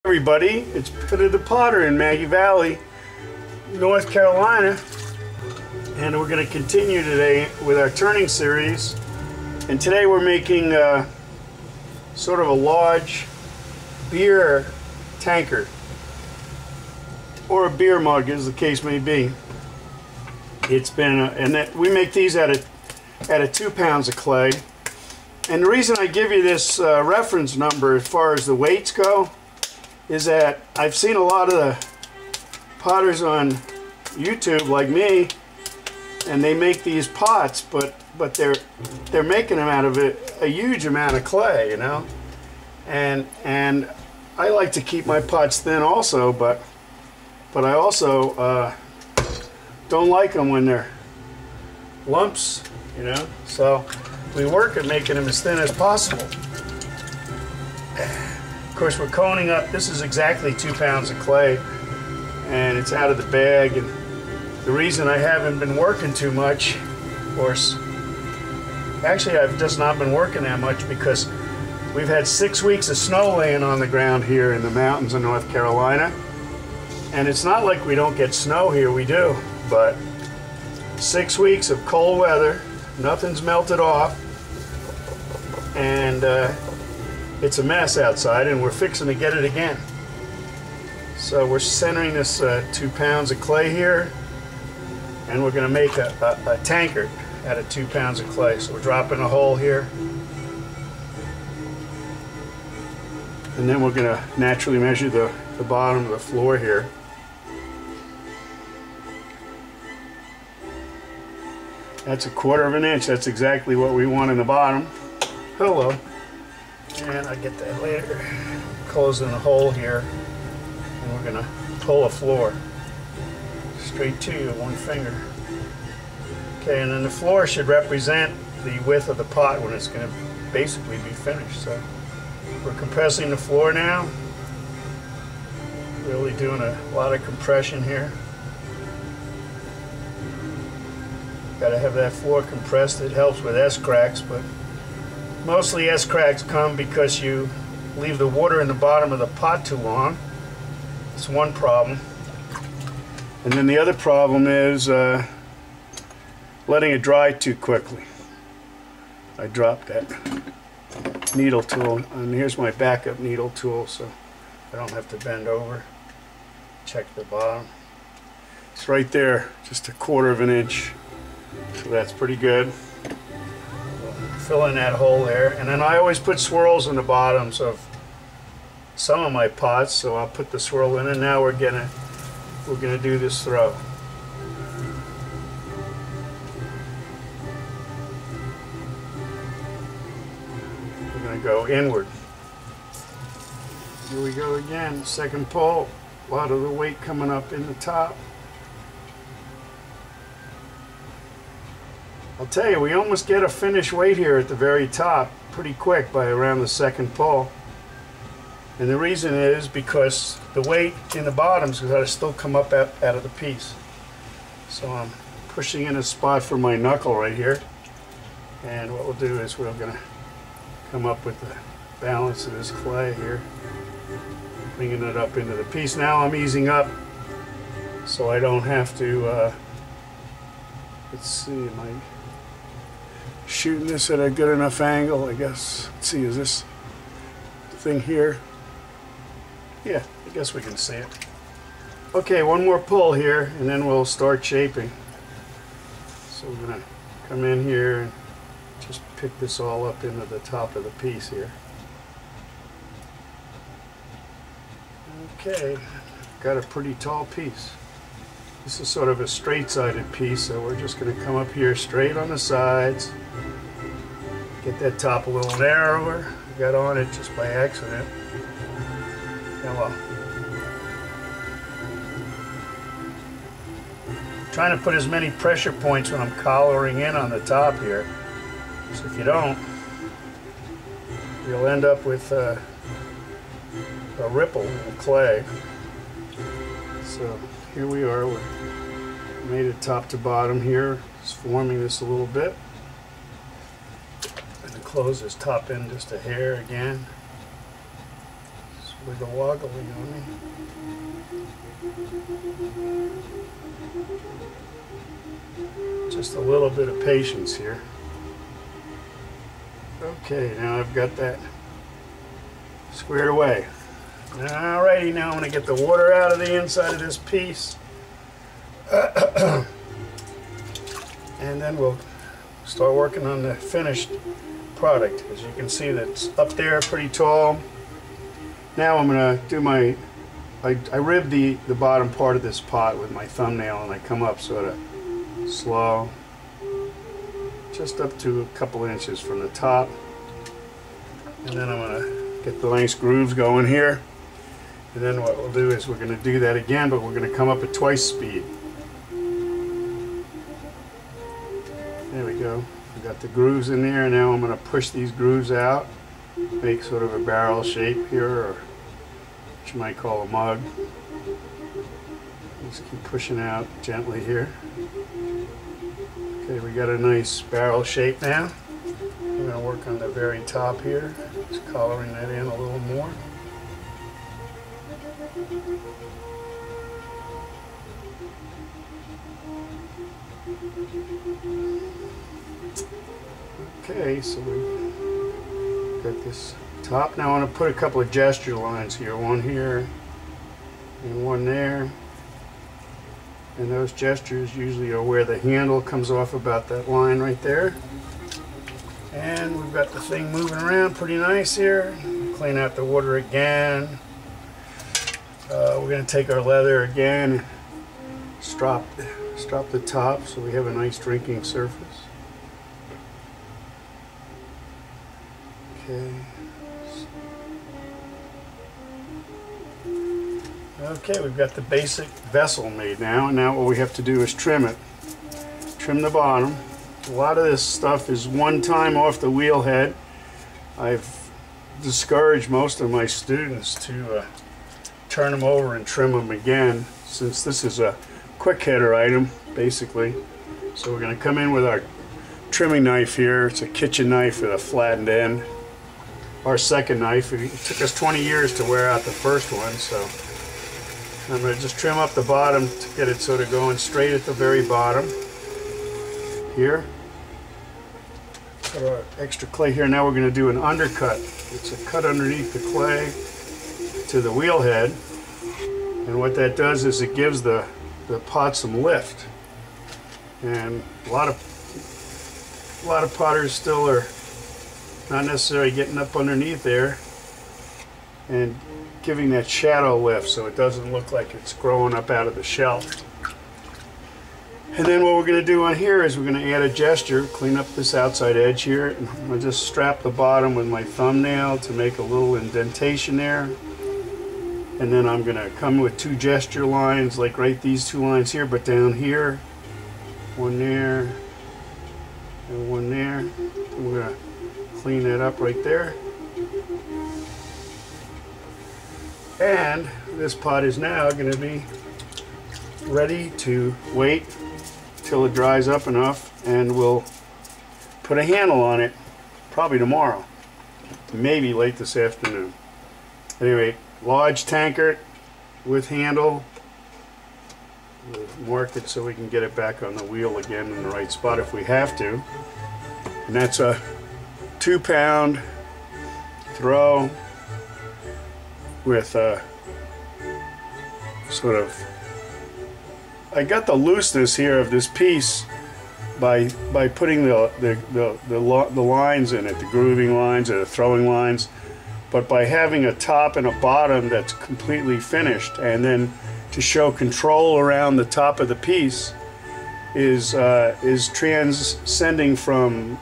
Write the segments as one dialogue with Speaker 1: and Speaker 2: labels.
Speaker 1: Everybody, it's Peter the Potter in Maggie Valley, North Carolina, and we're going to continue today with our turning series. And today we're making sort of a large beer tankard, or a beer mug as the case may be. It's been we make these out of 2 pounds of clay. And the reason I give you this reference number as far as the weights go is that I've seen a lot of the potters on YouTube like me, and they make these pots, but they're making them out of a huge amount of clay, you know. And I like to keep my pots thin also, but I also don't like them when they're lumps, you know. So we work at making them as thin as possible. Of course, we're coning up. This is exactly 2 pounds of clay, and it's out of the bag. And the reason I haven't been working too much, of course, actually I've just not been working that much because we've had 6 weeks of snow laying on the ground here in the mountains of North Carolina. And it's not like we don't get snow here, we do, but 6 weeks of cold weather, nothing's melted off, and it's a mess outside, and we're fixing to get it again. So we're centering this 2 pounds of clay here, and we're going to make a tankard out of 2 pounds of clay. So we're dropping a hole here, and then we're going to naturally measure the bottom of the floor here. That's 1/4 of an inch. That's exactly what we want in the bottom. Hello. And I'll get that later. Closing the hole here, and we're going to pull a floor straight to you, 1 finger. Okay, and then the floor should represent the width of the pot when it's going to basically be finished. So we're compressing the floor now. Really doing a lot of compression here. Got to have that floor compressed. It helps with S-cracks, but mostly S-cracks come because you leave the water in the bottom of the pot too long. That's one problem. And then the other problem is letting it dry too quickly. I dropped that needle tool, and here's my backup needle tool, so I don't have to bend over. Check the bottom. It's right there, just 1/4 of an inch. So that's pretty good. Fill in that hole there, and then I always put swirls in the bottoms of some of my pots, so I'll put the swirl in, and now we're gonna do this throw. We're gonna go inward. Here we go again, second pull. A lot of the weight coming up in the top. I'll tell you, we almost get a finished weight here at the very top pretty quick by around the second pull. And the reason is because the weight in the bottom's got to still come up out of the piece. So I'm pushing in a spot for my knuckle right here. And what we'll do is we're going to come up with the balance of this clay here, bringing it up into the piece. Now I'm easing up so I don't have to, let's see, am I shooting this at a good enough angle, I guess. Let's see, is this thing here? Yeah, I guess we can see it. Okay, one more pull here, and then we'll start shaping. So we're going to come in here and just pick this all up into the top of the piece here. Okay, got a pretty tall piece. This is sort of a straight-sided piece, so we're just going to come up here straight on the sides. Get that top a little narrower. Got on it just by accident. Hello. Trying to put as many pressure points when I'm collaring in on the top here. So if you don't, you'll end up with a ripple of clay. So here we are. We made it top to bottom here. Just forming this a little bit. And close this top end just a hair again. with the woggling on me. Just a little bit of patience here. Okay, now I've got that squared away. Alrighty, now I'm going to get the water out of the inside of this piece. And then we'll start working on the finished product. As you can see, that's up there pretty tall. Now I'm going to do my, I rib the bottom part of this pot with my thumbnail, and I come up sort of slow, just up to a couple inches from the top. And then I'm going to get the nice grooves going here. And then what we'll do is we're going to do that again, but we're going to come up at twice speed. There we go. We got the grooves in there, and now I'm going to push these grooves out, make sort of a barrel shape here, or what you might call a mug. Just keep pushing out gently here. Okay, we got a nice barrel shape now. We're going to work on the very top here, just coloring that in a little more. Okay, so we've got this top. Now I want to put a couple of gesture lines here, one here and one there. And those gestures usually are where the handle comes off about that line right there. And we've got the thing moving around pretty nice here. Clean out the water again. We're going to take our leather again and strop the top so we have a nice drinking surface. Okay. Okay, we've got the basic vessel made now, and now what we have to do is trim it. Trim the bottom. A lot of this stuff is one time off the wheel head. I've discouraged most of my students to turn them over and trim them again, since this is a quick header item basically. So we're going to come in with our trimming knife here. It's a kitchen knife with a flattened end. Our second knife. It took us 20 years to wear out the first one, so I'm going to just trim up the bottom to get it sort of going straight at the very bottom here. Put our extra clay here. Now we're going to do an undercut. It's a cut underneath the clay to the wheel head, and what that does is it gives the pot some lift. And a lot of potters still are not necessarily getting up underneath there and giving that shadow lift so it doesn't look like it's growing up out of the shell. And then what we're going to do on here is we're going to add a gesture, clean up this outside edge here, and I'm going to just strap the bottom with my thumbnail to make a little indentation there. And then I'm going to come with two gesture lines, like right these two lines here, but down here, one there and one there. And we're going to clean that up right there. And this pot is now going to be ready to wait till it dries up enough, and we'll put a handle on it probably tomorrow, maybe late this afternoon. Anyway, large tankard with handle. We'll mark it so we can get it back on the wheel again in the right spot if we have to. And that's a 2-pound throw with a sort of, I got the looseness here of this piece by putting the lines in it, the grooving lines or the throwing lines, but by having a top and a bottom that's completely finished, and then to show control around the top of the piece is transcending from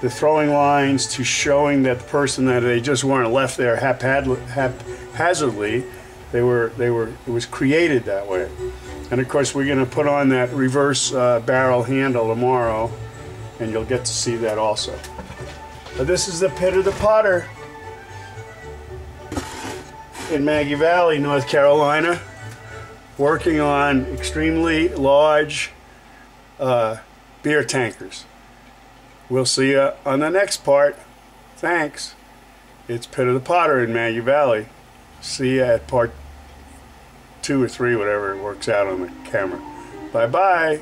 Speaker 1: the throwing lines to showing that the person that they just weren't left there haphazardly. It was created that way. And of course we're going to put on that reverse barrel handle tomorrow, and you'll get to see that also. But this is the pit of the potter in Maggie Valley, North Carolina, working on extremely large beer tankers. We'll see you on the next part. Thanks. It's Pit of the Potter in Maggie Valley. See you at part 2 or 3, whatever it works out on the camera. Bye-bye.